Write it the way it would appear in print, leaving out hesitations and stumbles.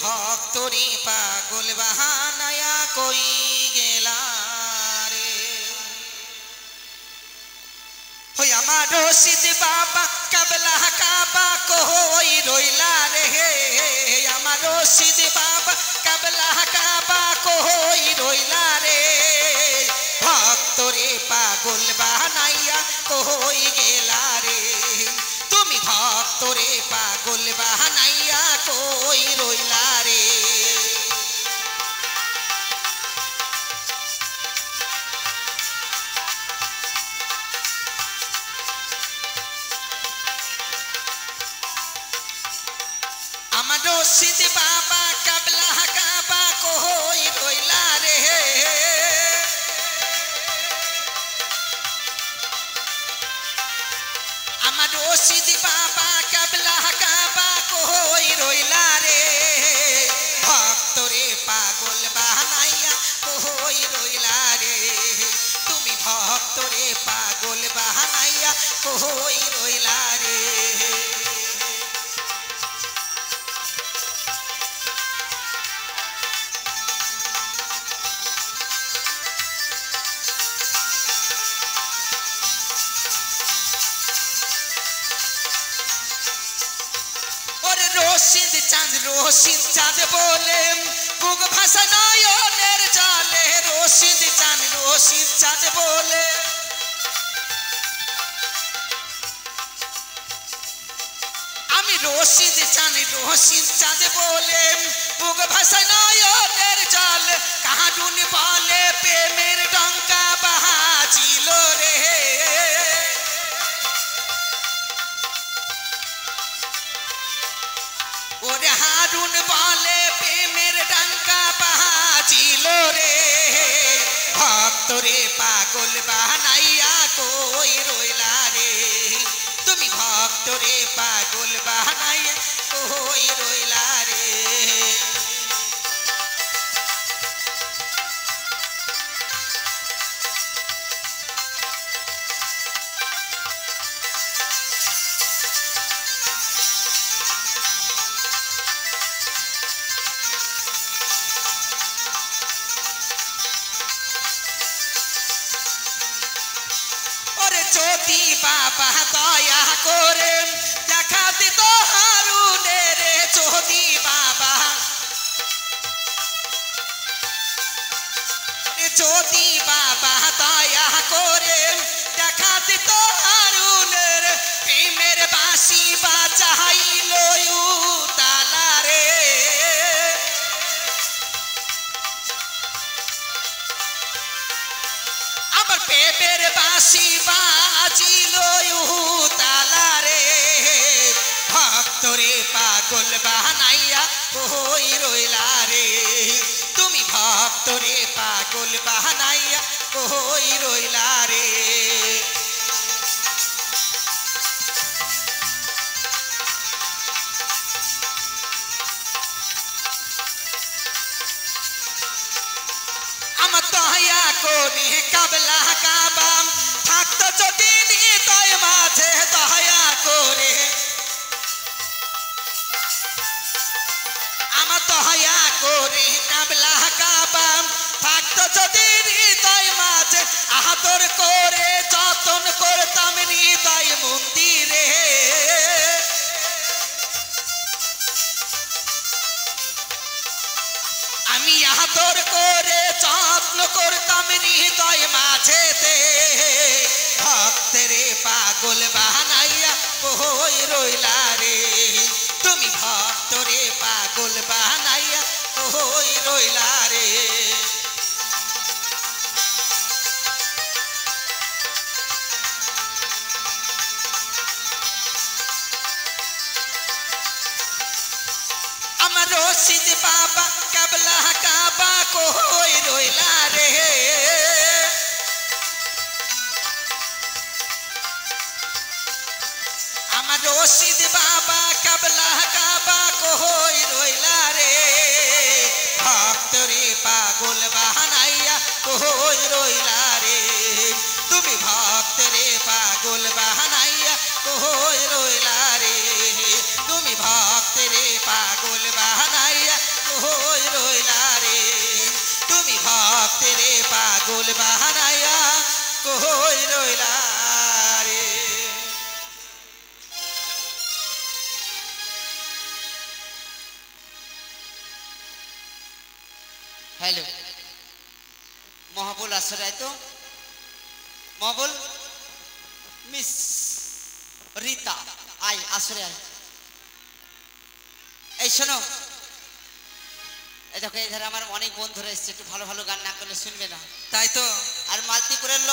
ভক্তরে পাগল বাহানায়া কই গেলা রে হই আমার রশিদ বাবা কাবলা কাবা কই রইলা রে আমার রশিদ বাবা কাবলা কাবা কই রইলা রে ভক্তরে পাগল বাহানাইয়া কই গেলা রে তুমি ভক্তরে পাগল বাহানাইয়া কই রইলা রে আমার রশিদ বাবা কাবলা কাবা কই রইলা রে আমার রশিদ বাবা কাবলা কাবা কই রইলা রে ভক্তরে পাগল বাহানাইয়া কই রইলা রে তুমি ভক্তরে পাগল বাহানাইয়া কই রইলা রে রশিদ চাঁদ বলে বুক ভাষা নয়নের জলে রশিদ চাঁদ বলে আমি রশিদ চাঁদ বলে বুক ভাষা নয়নের জল কাহারুন বলে প্রেমের ডঙ্কা বাজিল রে ওরে হারুন বলে প্রেমের ডঙ্কা বাজিল রে ভক্তরে পাগল বাহানাইয়া কই রইলা রে তুমি ভক্তরে পাগল বাহানাইয়া কই রইলা রে যদি বাবা দয়া করে দেখা দিত হারুনের যদি বাবা দয়া করে দেখা দিত হারুনের প্রেমের বাঁশি বাজাইল তালা রে আমার প্রেমের বাঁশি বাজিল তালা রে ভক্তরে পাগল বাহানাইয়া কই রইলা রে তুমি ভক্তরে পাগল বাহানাইয়া কই রইলা রে আমার দয়া করে কাবলা কাবা থাকতো যদি হৃদয় মাঝে দয়া করে আমার দয়া করে কাবলা কাবা থাকতো যদি হৃদয় মাঝে আদর করে যতন করতাম হৃদয় মন্দিরে আমি আদর করে যত্ন করতাম হৃদয় মাঝেতে ভক্তরে পাগল বাহানাইয়া কই রইলা রে তুমি ভক্তরে পাগল বাহানাইয়া কই রইলা রে আমার রশিদ বাবা কাবলা কাবা কই রইলা রে আমার রশিদ বাবা কাবলা কাবা কই রইলা রে ভক্তরে পাগল বাহানাইয়া কই রইলা রে তুমি ভক্তরে পাগল বাহানাইয়া কই রইলা রে তুমি ভক্তরে পাগল বাহানাইয়া পাগল বাহানায়া কই রইলা রে। হ্যালো মহাবুল আসরাই তো মহাবুল মিস রিতা আই আসরে আই। এই শোনো এই দেখো এই ধারে আমার অনেক বন্ধুরা এসছে, একটু ভালো ভালো গান না করলে শুনবে না। তাই তো আর মালতীপুরের